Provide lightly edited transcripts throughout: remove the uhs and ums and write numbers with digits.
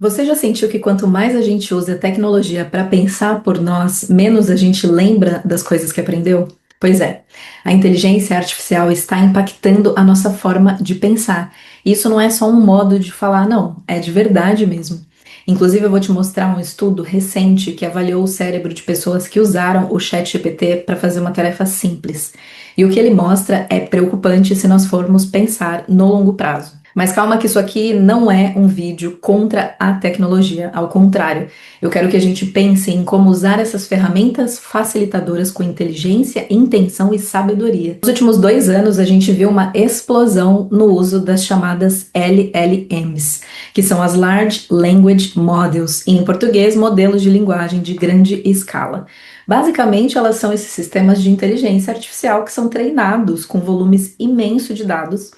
Você já sentiu que quanto mais a gente usa a tecnologia para pensar por nós, menos a gente lembra das coisas que aprendeu? Pois é, a inteligência artificial está impactando a nossa forma de pensar. Isso não é só um modo de falar, não, é de verdade mesmo. Inclusive, eu vou te mostrar um estudo recente que avaliou o cérebro de pessoas que usaram o ChatGPT para fazer uma tarefa simples. E o que ele mostra é preocupante se nós formos pensar no longo prazo. Mas calma que isso aqui não é um vídeo contra a tecnologia, ao contrário, eu quero que a gente pense em como usar essas ferramentas facilitadoras com inteligência, intenção e sabedoria. Nos últimos 2 anos, a gente viu uma explosão no uso das chamadas LLMs, que são as Large Language Models, em português, modelos de linguagem de grande escala. Basicamente, elas são esses sistemas de inteligência artificial que são treinados com volumes imensos de dados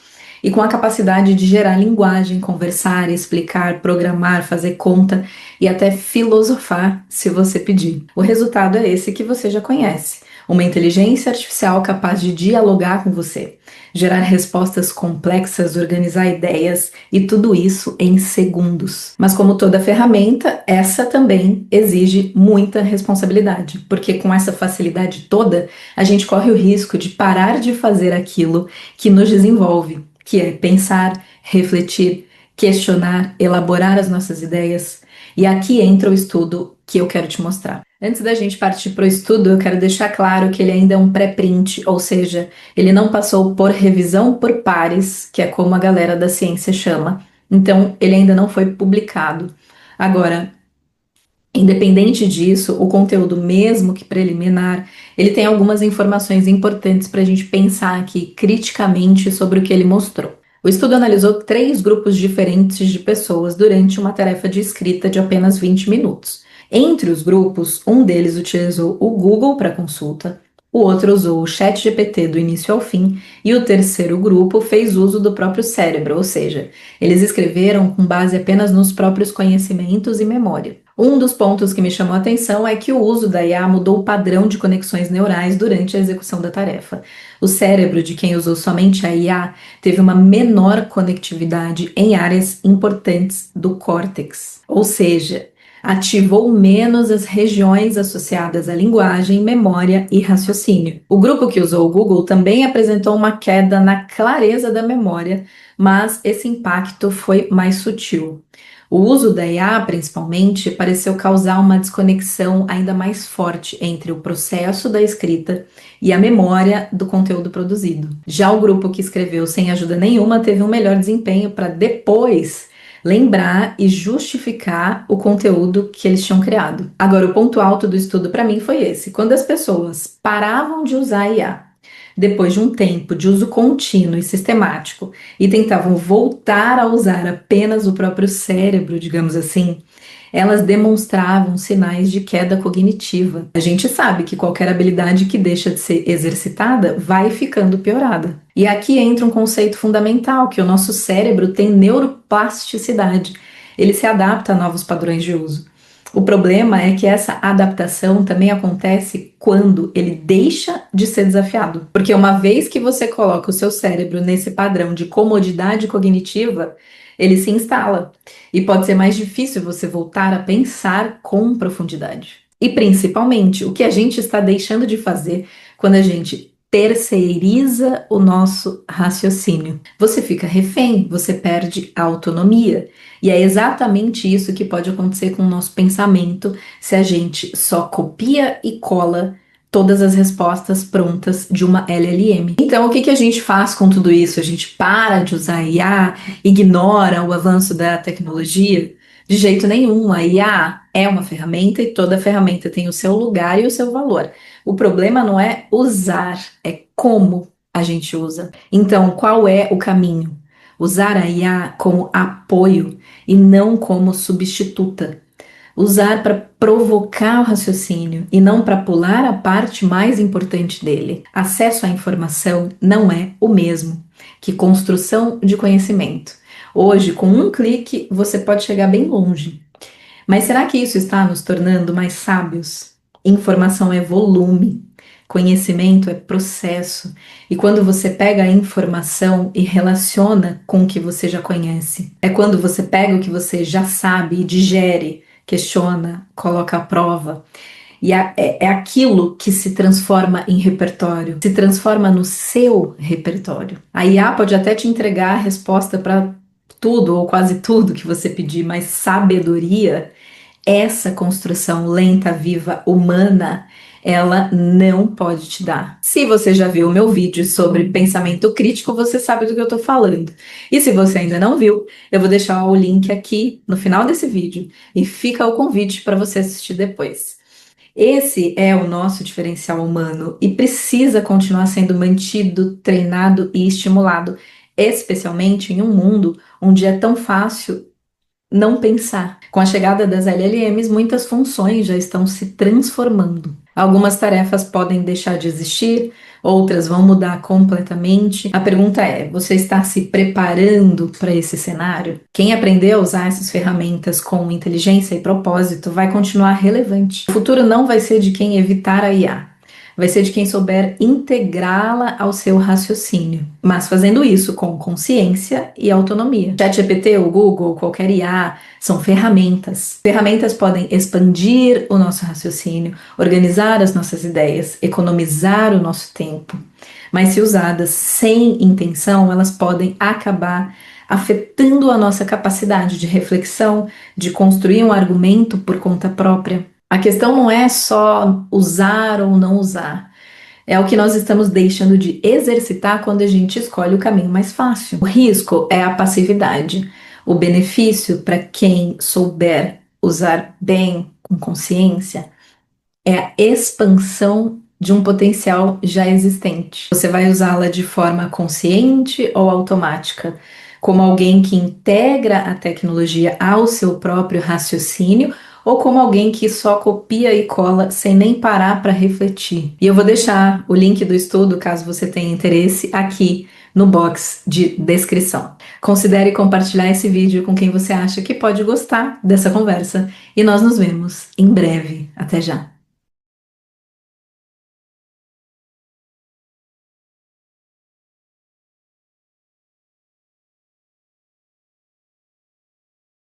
e com a capacidade de gerar linguagem, conversar, explicar, programar, fazer conta e até filosofar, se você pedir. O resultado é esse que você já conhece: uma inteligência artificial capaz de dialogar com você, gerar respostas complexas, organizar ideias e tudo isso em segundos. Mas como toda ferramenta, essa também exige muita responsabilidade, porque com essa facilidade toda, a gente corre o risco de parar de fazer aquilo que nos desenvolve, que é pensar, refletir, questionar, elaborar as nossas ideias. E aqui entra o estudo que eu quero te mostrar. Antes da gente partir para o estudo, eu quero deixar claro que ele ainda é um pré-print, ou seja, ele não passou por revisão por pares, que é como a galera da ciência chama. Então, ele ainda não foi publicado. Agora, independente disso, o conteúdo, mesmo que preliminar, ele tem algumas informações importantes para a gente pensar aqui criticamente sobre o que ele mostrou. O estudo analisou 3 grupos diferentes de pessoas durante uma tarefa de escrita de apenas 20 minutos. Entre os grupos, um deles utilizou o Google para consulta, o outro usou o ChatGPT do início ao fim e o terceiro grupo fez uso do próprio cérebro, ou seja, eles escreveram com base apenas nos próprios conhecimentos e memória. Um dos pontos que me chamou a atenção é que o uso da IA mudou o padrão de conexões neurais durante a execução da tarefa. O cérebro de quem usou somente a IA teve uma menor conectividade em áreas importantes do córtex, ou seja, ativou menos as regiões associadas à linguagem, memória e raciocínio. O grupo que usou o Google também apresentou uma queda na clareza da memória, mas esse impacto foi mais sutil. O uso da IA, principalmente, pareceu causar uma desconexão ainda mais forte entre o processo da escrita e a memória do conteúdo produzido. Já o grupo que escreveu sem ajuda nenhuma teve um melhor desempenho para depois lembrar e justificar o conteúdo que eles tinham criado. Agora, o ponto alto do estudo para mim foi esse: quando as pessoas paravam de usar a IA depois de um tempo de uso contínuo e sistemático e tentavam voltar a usar apenas o próprio cérebro, digamos assim, elas demonstravam sinais de queda cognitiva. A gente sabe que qualquer habilidade que deixa de ser exercitada vai ficando piorada. E aqui entra um conceito fundamental, que o nosso cérebro tem neuroplasticidade. Ele se adapta a novos padrões de uso. O problema é que essa adaptação também acontece quando ele deixa de ser desafiado. Porque uma vez que você coloca o seu cérebro nesse padrão de comodidade cognitiva, ele se instala. E pode ser mais difícil você voltar a pensar com profundidade. E principalmente, o que a gente está deixando de fazer quando a gente terceiriza o nosso raciocínio. Você fica refém, você perde a autonomia. E é exatamente isso que pode acontecer com o nosso pensamento se a gente só copia e cola todas as respostas prontas de uma LLM. Então, o que a gente faz com tudo isso? A gente para de usar a IA, ignora o avanço da tecnologia? De jeito nenhum. A IA é uma ferramenta e toda ferramenta tem o seu lugar e o seu valor. O problema não é usar, é como a gente usa. Então, qual é o caminho? Usar a IA como apoio e não como substituta. Usar para provocar o raciocínio e não para pular a parte mais importante dele. Acesso à informação não é o mesmo que construção de conhecimento. Hoje, com um clique, você pode chegar bem longe. Mas será que isso está nos tornando mais sábios? Informação é volume. Conhecimento é processo. E quando você pega a informação e relaciona com o que você já conhece, é quando você pega o que você já sabe e digere, questiona, coloca à prova. E é aquilo que se transforma em repertório, se transforma no seu repertório. A IA pode até te entregar a resposta para tudo ou quase tudo que você pedir, mas sabedoria, essa construção lenta, viva, humana, ela não pode te dar. Se você já viu o meu vídeo sobre pensamento crítico, você sabe do que eu tô falando. E se você ainda não viu, eu vou deixar o link aqui no final desse vídeo e fica o convite para você assistir depois. Esse é o nosso diferencial humano e precisa continuar sendo mantido, treinado e estimulado, especialmente em um mundo onde é tão fácil não pensar. Com a chegada das LLMs, muitas funções já estão se transformando. Algumas tarefas podem deixar de existir, outras vão mudar completamente. A pergunta é: você está se preparando para esse cenário? Quem aprendeu a usar essas ferramentas com inteligência e propósito vai continuar relevante. O futuro não vai ser de quem evitar a IA. Vai ser de quem souber integrá-la ao seu raciocínio, mas fazendo isso com consciência e autonomia. ChatGPT, o Google, qualquer IA, são ferramentas. Ferramentas podem expandir o nosso raciocínio, organizar as nossas ideias, economizar o nosso tempo. Mas se usadas sem intenção, elas podem acabar afetando a nossa capacidade de reflexão, de construir um argumento por conta própria. A questão não é só usar ou não usar, é o que nós estamos deixando de exercitar quando a gente escolhe o caminho mais fácil. O risco é a passividade. O benefício para quem souber usar bem, com consciência, é a expansão de um potencial já existente. Você vai usá-la de forma consciente ou automática, como alguém que integra a tecnologia ao seu próprio raciocínio, ou como alguém que só copia e cola sem nem parar para refletir. E eu vou deixar o link do estudo, caso você tenha interesse, aqui no box de descrição. Considere compartilhar esse vídeo com quem você acha que pode gostar dessa conversa e nós nos vemos em breve. Até já!